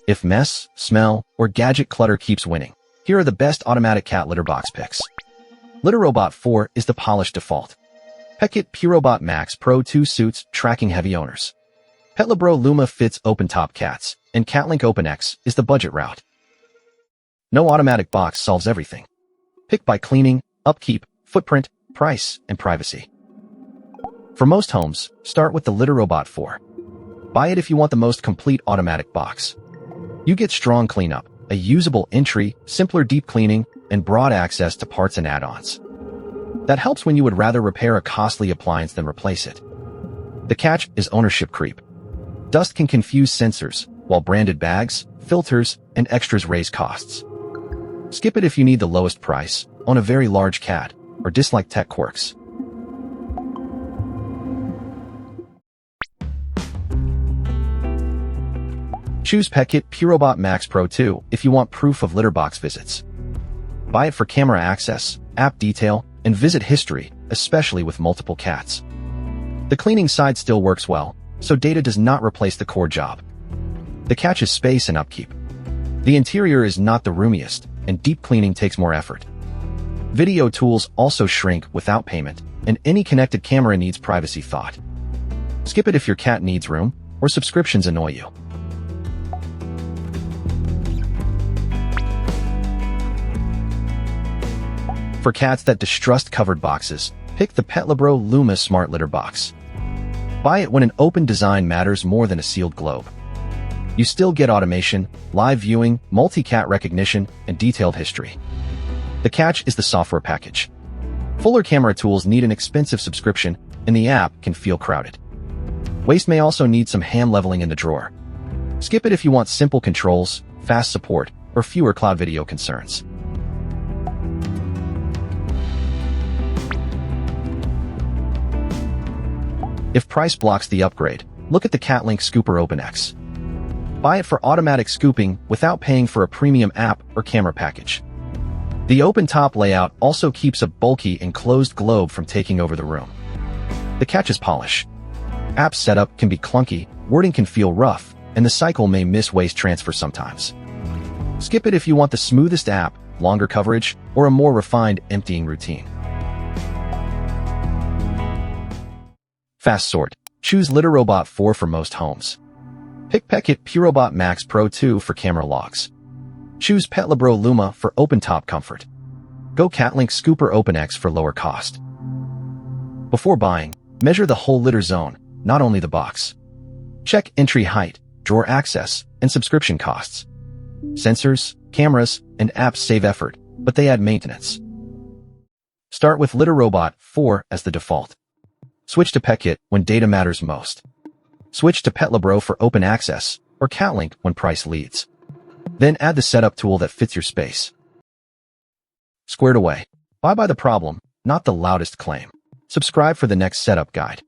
If mess, smell, or gadget clutter keeps winning, here are the best automatic cat litter box picks. Litter Robot 4 is the polished default. Petkit Purobot Max Pro 2 suits tracking heavy owners. Petlibro Luma fits open-top cats, and Catlink Open-X is the budget route. No automatic box solves everything. Pick by cleaning, upkeep, footprint, price, and privacy. For most homes, start with the Litter Robot 4. Buy it if you want the most complete automatic box. You get strong cleanup, a usable entry, simpler deep cleaning, and broad access to parts and add-ons. That helps when you would rather repair a costly appliance than replace it. The catch is ownership creep. Dust can confuse sensors, while branded bags, filters, and extras raise costs. Skip it if you need the lowest price, own a very large cat, or dislike tech quirks. Choose Petkit Purobot Max Pro 2 if you want proof of litter box visits. Buy it for camera access, app detail, and visit history, especially with multiple cats. The cleaning side still works well, so data does not replace the core job. The catch is space and upkeep. The interior is not the roomiest, and deep cleaning takes more effort. Video tools also shrink without payment, and any connected camera needs privacy thought. Skip it if your cat needs room, or subscriptions annoy you. For cats that distrust covered boxes, pick the Petlibro Luma Smart Litter Box. Buy it when an open design matters more than a sealed globe. You still get automation, live viewing, multi-cat recognition, and detailed history. The catch is the software package. Fuller camera tools need an expensive subscription, and the app can feel crowded. Waste may also need some hand leveling in the drawer. Skip it if you want simple controls, fast support, or fewer cloud video concerns. If price blocks the upgrade, look at the Catlink Scooper Open-X. Buy it for automatic scooping without paying for a premium app or camera package. The open-top layout also keeps a bulky enclosed globe from taking over the room. The catch is polish. App setup can be clunky, wording can feel rough, and the cycle may miss waste transfer sometimes. Skip it if you want the smoothest app, longer coverage, or a more refined emptying routine. Fast sort. Choose Litter Robot 4 for most homes. Pick Petkit Purobot Max Pro 2 for camera logs. Choose Petlibro Luma for open-top comfort. Go Catlink Scooper Open-X for lower cost. Before buying, measure the whole litter zone, not only the box. Check entry height, drawer access, and subscription costs. Sensors, cameras, and apps save effort, but they add maintenance. Start with Litter Robot 4 as the default. Switch to Petkit when data matters most. Switch to Petlibro for open access, or Catlink when price leads. Then add the setup tool that fits your space. Squared away. Buy by the problem, not the loudest claim. Subscribe for the next setup guide.